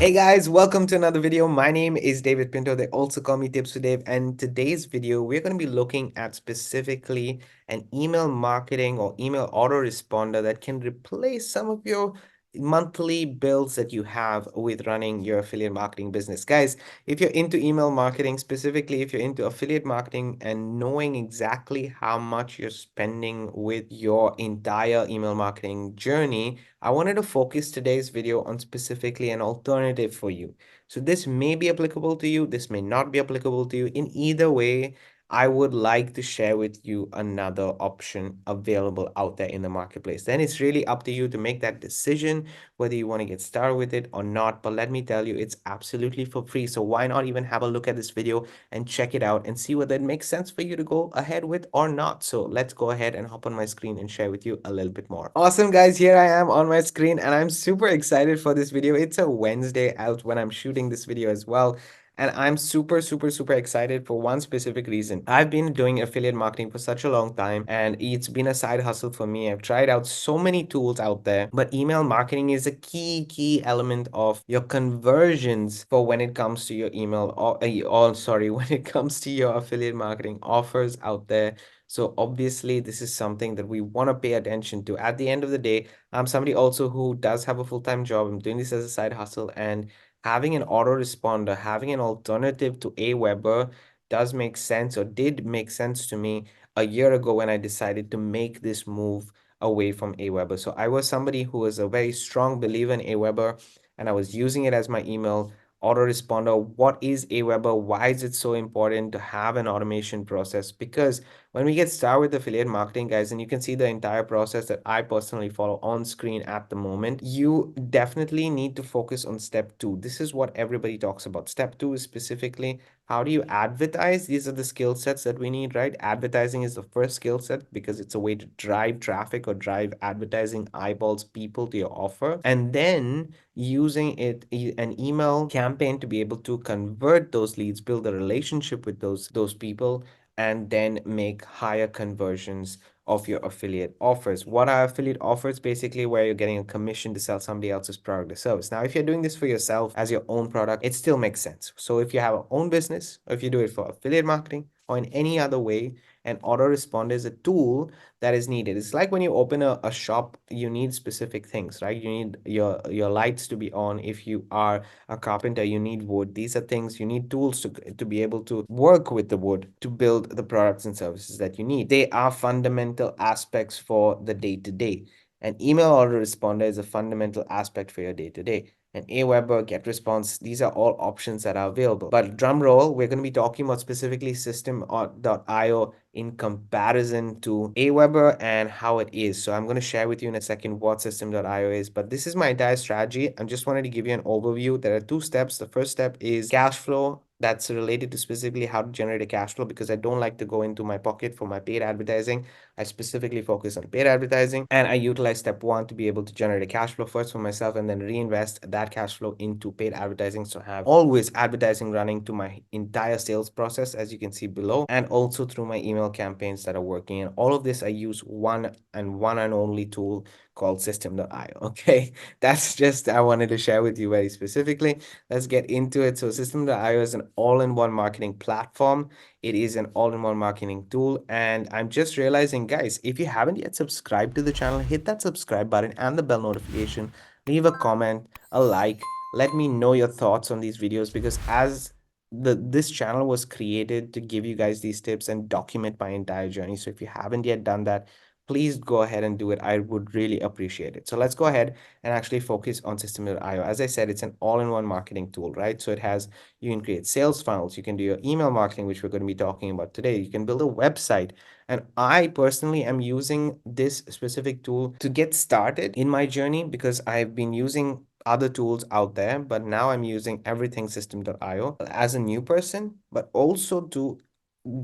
Hey guys, welcome to another video. My name is David Pinto. They also call me Tips with Dave. And today's video, we're going to be looking at specifically an email marketing or email autoresponder that can replace some of your monthly bills that you have with running your affiliate marketing business. Guys, if you're into email marketing, specifically if you're into affiliate marketing and knowing exactly how much you're spending with your entire email marketing journey, I wanted to focus today's video on specifically an alternative for you. So this may be applicable to you, this may not be applicable to you. In either way, I would like to share with you another option available out there in the marketplace. Then it's really up to you to make that decision whether you want to get started with it or not. But let me tell you, it's absolutely for free. So why not even have a look at this video and check it out and see whether it makes sense for you to go ahead with or not. So let's go ahead and hop on my screen and share with you a little bit more. Awesome, guys. Here I am on my screen and I'm super excited for this video. It's a Wednesday out when I'm shooting this video as well. And I'm super excited for one specific reason. I've been doing affiliate marketing for such a long time and it's been a side hustle for me. I've tried out so many tools out there, but email marketing is a key element of your conversions for when it comes to your email when it comes to your affiliate marketing offers out there. So obviously this is something that we want to pay attention to. At the end of the day, I'm somebody also who does have a full-time job. I'm doing this as a side hustle, and having an autoresponder, having an alternative to Aweber does make sense, or did make sense to me a year ago when I decided to make this move away from Aweber. So I was somebody who was a very strong believer in Aweber, and I was using it as my email autoresponder. What is Aweber? Why is it so important to have an automation process? Because when we get started with affiliate marketing, guys, and you can see the entire process that I personally follow on screen at the moment, you definitely need to focus on step 2. This is what everybody talks about. Step 2 is specifically how do you advertise? These are the skill sets that we need, right? Advertising is the first skill set because it's a way to drive traffic or drive advertising eyeballs, people to your offer. And then using an email campaign to be able to convert those leads, build a relationship with those people, and then make higher conversions of your affiliate offers. What are affiliate offers? Basically where you're getting a commission to sell somebody else's product or service. Now, if you're doing this for yourself as your own product, it still makes sense. So if you have your own business, or if you do it for affiliate marketing or in any other way, an autoresponder is a tool that is needed. It's like when you open a shop, you need specific things, right? You need your lights to be on. If you are a carpenter, you need wood. These are things you need, tools to be able to work with the wood to build the products and services that you need. They are fundamental aspects for the day-to-day. An email autoresponder is a fundamental aspect for your day-to-day. And Aweber, GetResponse, these are all options that are available. But drum roll, we're going to be talking about specifically System.io in comparison to Aweber and how it is. So I'm going to share with you in a second what System.io is, but this is my entire strategy. I just wanted to give you an overview. There are 2 steps. The first step is cash flow. That's related to specifically how to generate a cash flow, because I don't like to go into my pocket for my paid advertising. I specifically focus on paid advertising, and I utilize step 1 to be able to generate a cash flow first for myself and then reinvest that cash flow into paid advertising. So I have always advertising running to my entire sales process, as you can see below, and also through my email campaigns that are working. And all of this, I use one and only tool called System.io. Okay, that's just, I wanted to share with you very specifically. Let's get into it. So System.io is an all-in-one marketing platform. It is an all-in-one marketing tool. And I'm just realizing, guys, if you haven't yet subscribed to the channel, hit that subscribe button and the bell notification. Leave a comment, a like. Let me know your thoughts on these videos, because as this channel was created to give you guys these tips and document my entire journey. So if you haven't yet done that, please go ahead and do it. I would really appreciate it. So let's go ahead and actually focus on System.io. As I said, it's an all-in-one marketing tool, right? So it has, you can create sales funnels, you can do your email marketing, which we're going to be talking about today. You can build a website. And I personally am using this specific tool to get started in my journey, because I've been using other tools out there, but now I'm using everything System.io as a new person, but also to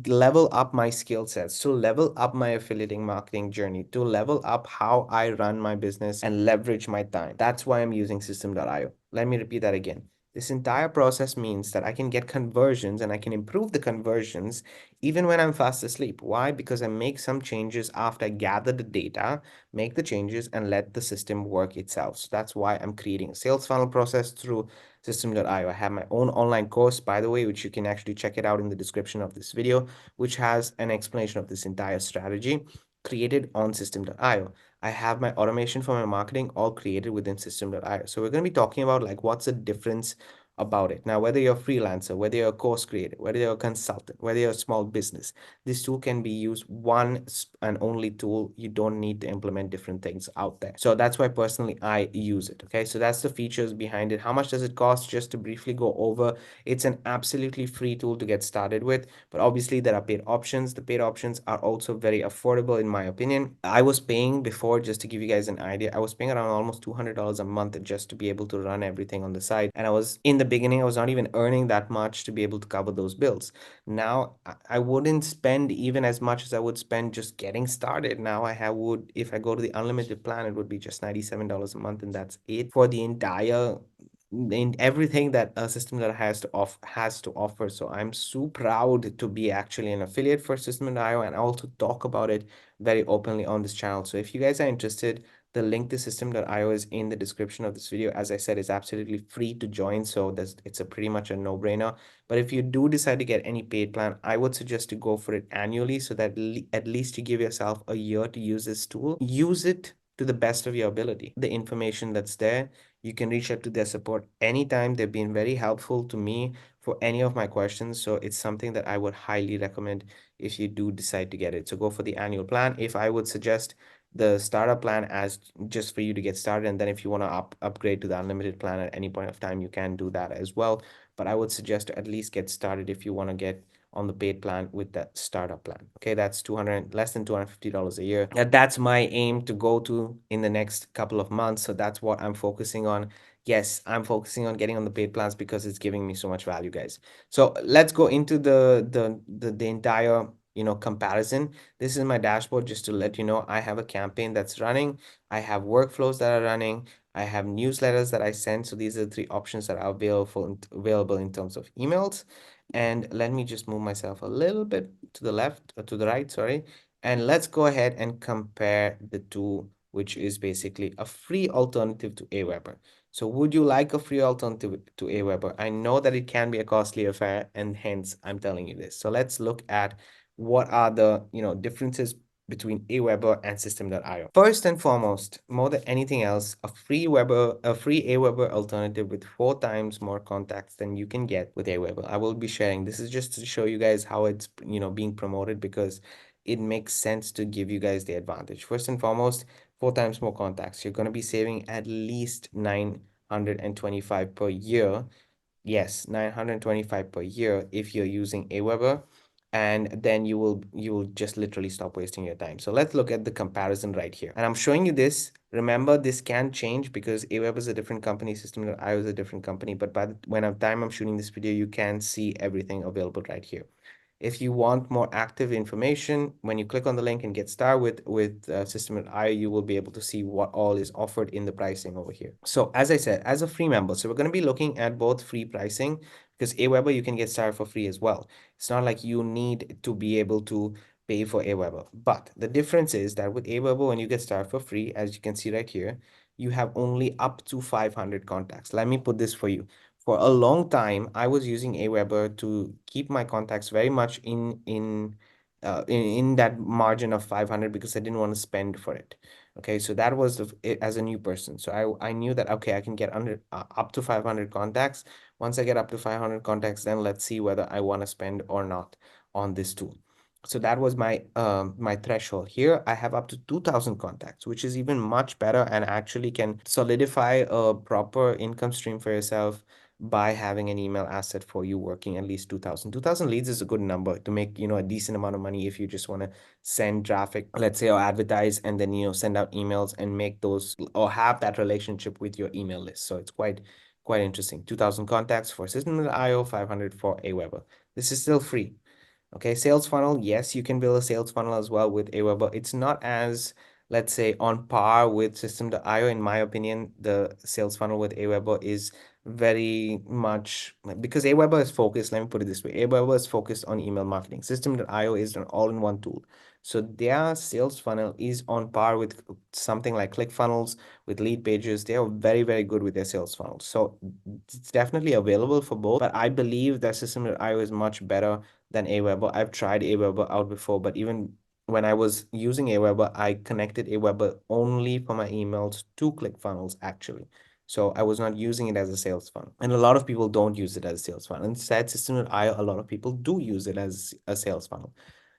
level up my skill sets, to level up my affiliate marketing journey, to level up how I run my business and leverage my time. That's why I'm using System.io. Let me repeat that again. This entire process means that I can get conversions and I can improve the conversions even when I'm fast asleep. Why? Because I make some changes after I gather the data, make the changes, and let the system work itself. So that's why I'm creating a sales funnel process through System.io. I have my own online course, by the way, which you can actually check it out in the description of this video, which has an explanation of this entire strategy created on System.io. I have my automation for my marketing all created within System.io. So we're going to be talking about like what's the difference about it. Now, whether you're a freelancer, whether you're a course creator, whether you're a consultant, whether you're a small business, this tool can be used one and only tool. You don't need to implement different things out there. So that's why personally I use it. Okay, so that's the features behind it. How much does it cost? Just to briefly go over, it's an absolutely free tool to get started with, but obviously there are paid options. The paid options are also very affordable in my opinion. I was paying before, just to give you guys an idea, I was paying around almost $200 a month just to be able to run everything on the side. And I was in the beginning, I was not even earning that much to be able to cover those bills. Now I wouldn't spend even as much as I would spend just getting started. Now would, if I go to the unlimited plan, it would be just $97 a month, and that's it for the entire in everything that a system that has to offer. So I'm so proud to be actually an affiliate for System.io and also talk about it very openly on this channel. So if you guys are interested, the link to System.io is in the description of this video. As I said, it's absolutely free to join, so it's a pretty much a no-brainer. But if you do decide to get any paid plan, I would suggest to go for it annually, so that at least you give yourself a year to use this tool. Use it to the best of your ability. The information that's there, you can reach out to their support anytime. They've been very helpful to me for any of my questions. So it's something that I would highly recommend if you do decide to get it. So go for the annual plan. If I would suggest the startup plan as just for you to get started, and then if you want to upgrade to the unlimited plan at any point of time, you can do that as well. But I would suggest to at least get started if you want to get on the paid plan with that startup plan. Okay, that's less than $250 a year. That's my aim to go to in the next couple of months. So that's what I'm focusing on. Yes, I'm focusing on getting on the paid plans because it's giving me so much value, guys. So let's go into the entire comparison. This is my dashboard, just to let you know. I have a campaign that's running. I have workflows that are running. I have newsletters that I send. So these are the three options that are available in terms of emails. And let me just move myself a little bit to the left, or to the right, sorry. And let's go ahead and compare the two, which is basically a free alternative to Aweber. So would you like a free alternative to Aweber? I know that it can be a costly affair, and hence I'm telling you this. So let's look at what are the differences between Aweber and System.io. First and foremost, more than anything else, a free Aweber alternative with 4 times more contacts than you can get with Aweber. I will be sharing. This is just to show you guys how it's being promoted, because it makes sense to give you guys the advantage. First and foremost, 4 times more contacts. You're going to be saving at least 925 per year. Yes, 925 per year if you're using Aweber, and then you will just literally stop wasting your time. So let's look at the comparison right here. And I'm showing you this. Remember, this can change because Aweber is a different company, System.io is a different company, but by the time I'm shooting this video, you can see everything available right here. If you want more active information, when you click on the link and get started with System.io, you will be able to see what all is offered in the pricing over here. So as I said, as a free member, so we're going to be looking at both free pricing, because Aweber you can get started for free as well. It's not like you need to be able to pay for Aweber. But the difference is that with Aweber, when you get started for free, as you can see right here, you have only up to 500 contacts. Let me put this for you. For a long time, I was using Aweber to keep my contacts very much in that margin of 500, because I didn't want to spend for it. Okay, so that was as a new person. So I knew that, okay, I can get up to 500 contacts. Once I get up to 500 contacts, then let's see whether I want to spend or not on this tool. So that was my threshold. Here I have up to 2,000 contacts, which is even much better, and actually can solidify a proper income stream for yourself by having an email asset for you working at least 2,000. 2,000 leads is a good number to make a decent amount of money if you just want to send traffic, let's say, or advertise, and then send out emails and make those, or have that relationship with your email list. So it's quite interesting. 2,000 contacts for System.io, 500 for Aweber. This is still free. Okay, sales funnel. Yes, you can build a sales funnel as well with Aweber. It's not as let's say, on par with System.io. In my opinion, the sales funnel with Aweber is very much, because Aweber is focused, let me put it this way, Aweber is focused on email marketing. System.io is an all-in-one tool. So their sales funnel is on par with something like ClickFunnels, with lead pages. They are very, very good with their sales funnels. So it's definitely available for both, but I believe that System.io is much better than Aweber. I've tried Aweber out before, but even when I was using Aweber, I connected Aweber only for my emails to ClickFunnels actually. So I was not using it as a sales funnel. And a lot of people don't use it as a sales funnel. Instead, System.io, a lot of people do use it as a sales funnel.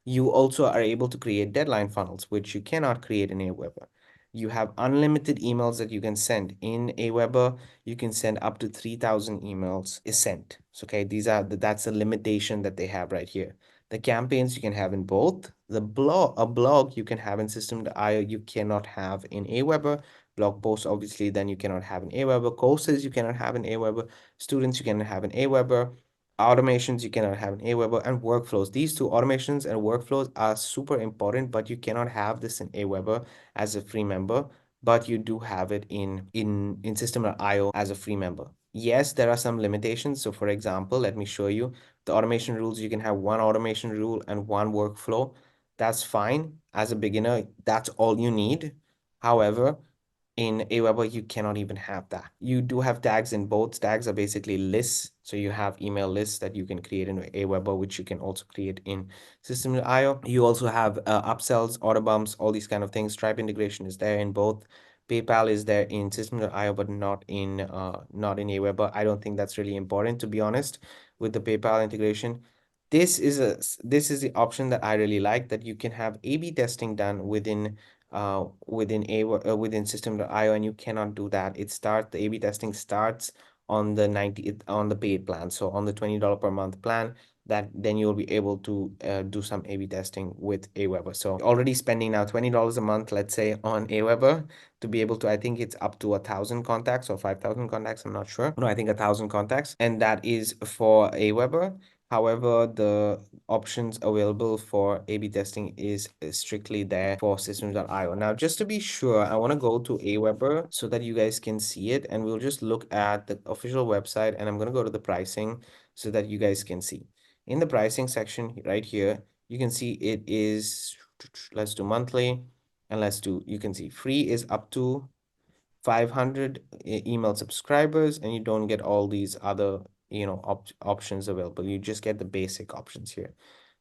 You also are able to create deadline funnels, which you cannot create in Aweber. You have unlimited emails that you can send. In Aweber, you can send up to 3,000 emails is sent. So, okay, that's a limitation that they have right here. The campaigns you can have in both. A blog you can have in System.io, you cannot have in Aweber. Blog posts, obviously, then you cannot have in Aweber. Courses you cannot have in Aweber. Students you cannot have in Aweber. Automations you cannot have in Aweber, and workflows. These two, automations and workflows, are super important, but you cannot have this in Aweber as a free member, but you do have it in System.io as a free member. Yes, there are some limitations. So for example, let me show you the automation rules. You can have one automation rule and one workflow. That's fine. As a beginner, that's all you need. However, in Aweber, you cannot even have that. You do have tags in both. Tags are basically lists. So you have email lists that you can create in Aweber, which you can also create in System.io. You also have upsells, order bumps, all these kind of things. Stripe integration is there in both. PayPal is there in System.io, but not in Aweber. I don't think that's really important, to be honest, with the PayPal integration. This is the option that I really like, that you can have A/B testing done within System.io, and you cannot do that. The A/B testing starts on the paid plan, so on the $20 per month plan. That then you'll be able to do some A/B testing with Aweber. So already spending now $20 a month, let's say, on Aweber to be able to, I think it's up to 1,000 contacts or 5,000 contacts. I'm not sure. No, I think 1,000 contacts, and that is for Aweber. However, the options available for A/B testing is strictly there for Systems.io. Now, just to be sure, I want to go to Aweber so that you guys can see it, and we'll just look at the official website, and I'm going to go to the pricing so that you guys can see. In the pricing section right here, you can see it is, let's do monthly, and you can see free is up to 500 email subscribers, and you don't get all these other options available. You just get the basic options here.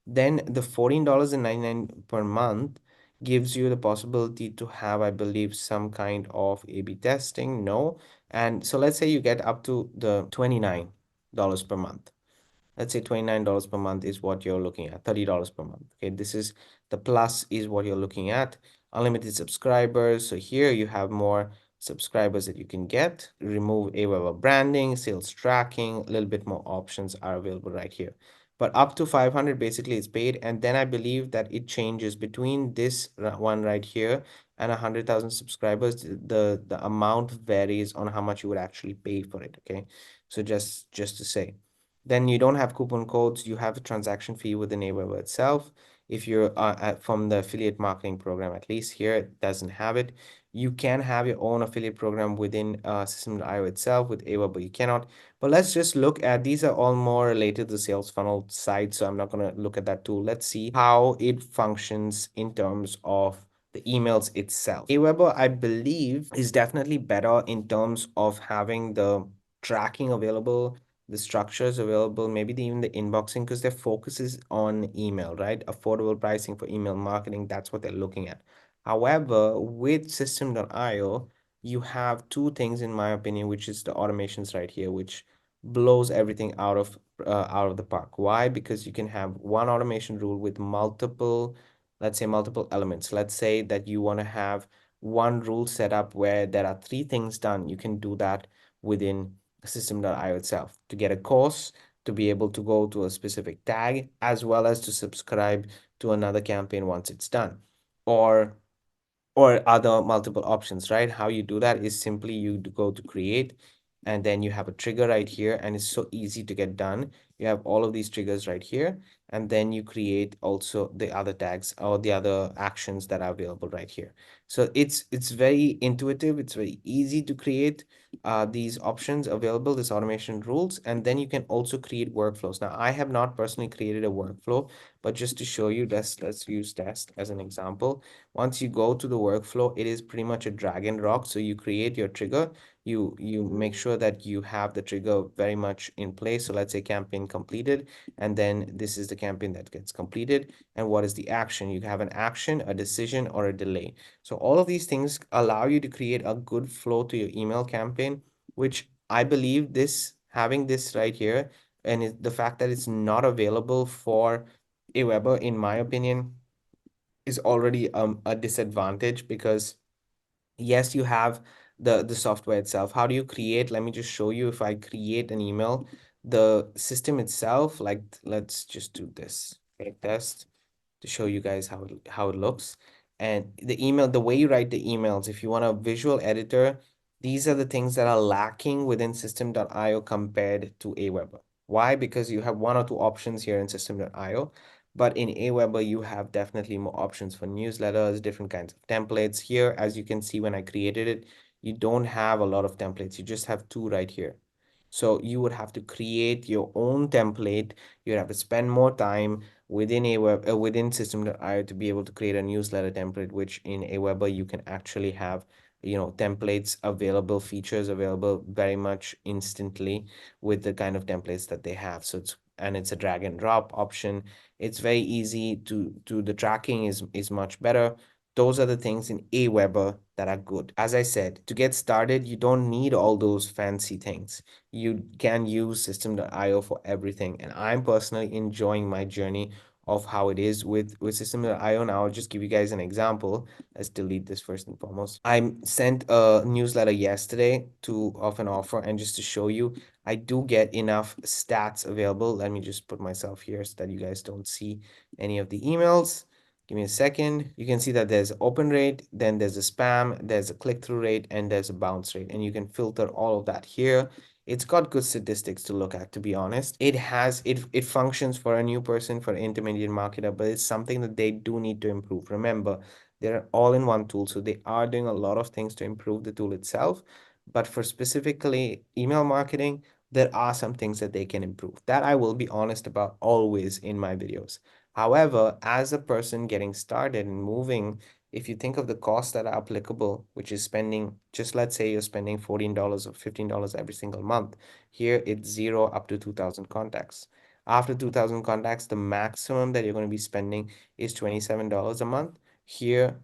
Then the $14.99 per month gives you the possibility to have, I believe, some kind of A/B testing. No. And so let's say you get up to the $29 per month. Let's say $29 per month is what you're looking at, $30 per month. Okay, this is the plus is what you're looking at. Unlimited subscribers. So here you have more subscribers that you can get. Remove Aweber branding, sales tracking, a little bit more options are available right here. But up to 500 basically is paid. And then I believe that it changes between this one right here and 100,000 subscribers. The amount varies on how much you would actually pay for it. Okay, so just to say. Then you don't have coupon codes. You have a transaction fee within Aweber itself. If you're from the affiliate marketing program, at least here it doesn't have it. You can have your own affiliate program within System.io itself with Aweber, but you cannot. But let's just look at, these are all more related to the sales funnel side, so I'm not going to look at that too. Let's see how it functions in terms of the emails itself. Aweber, I believe, is definitely better in terms of having the tracking available, the structures available, maybe even the inboxing, because their focus is on email, right? Affordable pricing for email marketing, that's what they're looking at. However, with System.io, you have two things, in my opinion, which is the automations right here, which blows everything out of the park. Why? Because you can have one automation rule with multiple, let's say, multiple elements. Let's say that you want to have one rule set up where there are three things done. You can do that within System.io itself to get a course, to be able to go to a specific tag, as well as to subscribe to another campaign once it's done, or other multiple options, right? How you do that is simply you go to create, and then you have a trigger right here, and it's so easy to get done. You have all of these triggers right here. and then you create also the other tags or the other actions that are available right here. So it's very intuitive, it's very easy to create these options available, this automation rules, and then you can also create workflows. Now, I have not personally created a workflow, but just to show you, let's use test as an example. Once you go to the workflow, it is pretty much a drag and drop. So you create your trigger, you make sure that you have the trigger very much in place. So let's say campaign completed, and then this is the campaign that gets completed. And what is the action? You have an action, a decision, or a delay. So all of these things allow you to create a good flow to your email campaign, which I believe this having this right here, and the fact that it's not available for Aweber, in my opinion, is already a disadvantage, because yes, you have the software itself. How do you create? Let me just show you. If I create an email, the system itself, like, let's just do this, okay, test, to show you guys how it looks. And the email, the way you write the emails, if you want a visual editor, these are the things that are lacking within system.io compared to Aweber. Why? Because you have one or two options here in system.io, but in Aweber you have definitely more options for newsletters, different kinds of templates. Here, as you can see, when I created it, you don't have a lot of templates, you just have two right here. So you would have to create your own template. You have to spend more time within Aweber, within system.io, to be able to create a newsletter template, which in Aweber you can actually have, templates available, features available very much instantly with the kind of templates that they have. So it's a drag and drop option. It's very easy to the tracking is much better. Those are the things in Aweber that are good. As I said, to get started, you don't need all those fancy things. You can use system.io for everything. And I'm personally enjoying my journey of how it is with system.io. Now, I'll just give you guys an example. Let's delete this first and foremost. I sent a newsletter yesterday of an offer, and just to show you, I do get enough stats available. Let me just put myself here so that you guys don't see any of the emails. Give me a second. You can see that there's open rate, then there's a spam, there's a click-through rate, and there's a bounce rate. And you can filter all of that here. It's got good statistics to look at, to be honest. It functions for a new person, for an intermediate marketer, but it's something that they do need to improve. Remember, they're an all-in-one tool, so they are doing a lot of things to improve the tool itself. But for specifically email marketing, there are some things that they can improve. That I will be honest about always in my videos. However, as a person getting started and moving, if you think of the costs that are applicable, which is spending, just let's say you're spending $14 or $15 every single month. Here it's zero up to 2,000 contacts. After 2,000 contacts, the maximum that you're going to be spending is $27 a month. Here,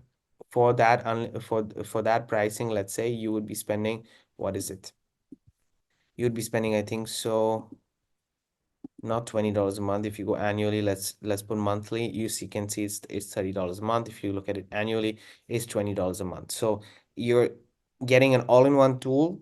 for that for that pricing, let's say you would be spending, what is it? You would be spending, I think so, not $20 a month. If you go annually, let's put monthly, you can see it's $30 a month. If you look at it annually, it's $20 a month. So you're getting an all-in-one tool,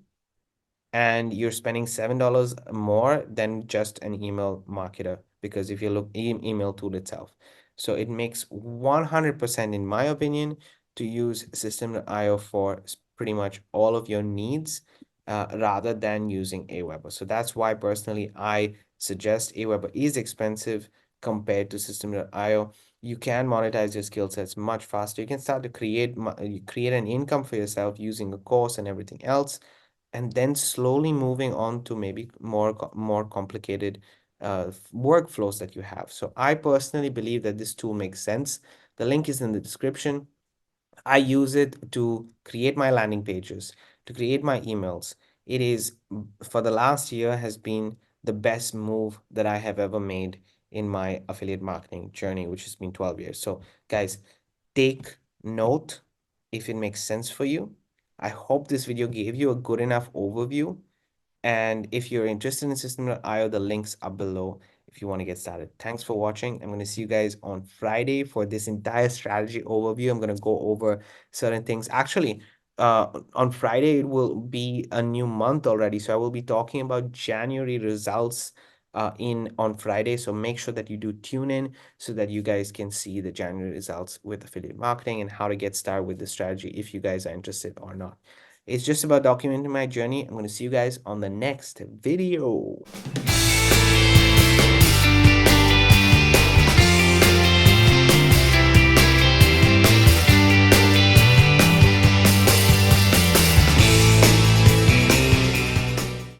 and you're spending $7 more than just an email marketer, because if you look email tool itself. So it makes 100%, in my opinion, to use system.io for pretty much all of your needs, rather than using Aweber. So that's why personally I suggest Aweber is expensive compared to system.io. You can monetize your skill sets much faster. You can start to create an income for yourself using a course and everything else, and then slowly moving on to maybe more complicated workflows that you have. So I personally believe that this tool makes sense. The link is in the description. I use it to create my landing pages, to create my emails. It is, for the last year, has been the best move that I have ever made in my affiliate marketing journey, which has been 12 years. So guys, take note if it makes sense for you. I hope this video gave you a good enough overview. And if you're interested in system.io, the links are below if you want to get started. Thanks for watching. I'm going to see you guys on Friday for this entire strategy overview. I'm going to go over certain things. Actually, on Friday, it will be a new month already. So I will be talking about January results on Friday. So make sure that you do tune in so that you guys can see the January results with affiliate marketing and how to get started with the strategy if you guys are interested or not. It's just about documenting my journey. I'm going to see you guys on the next video.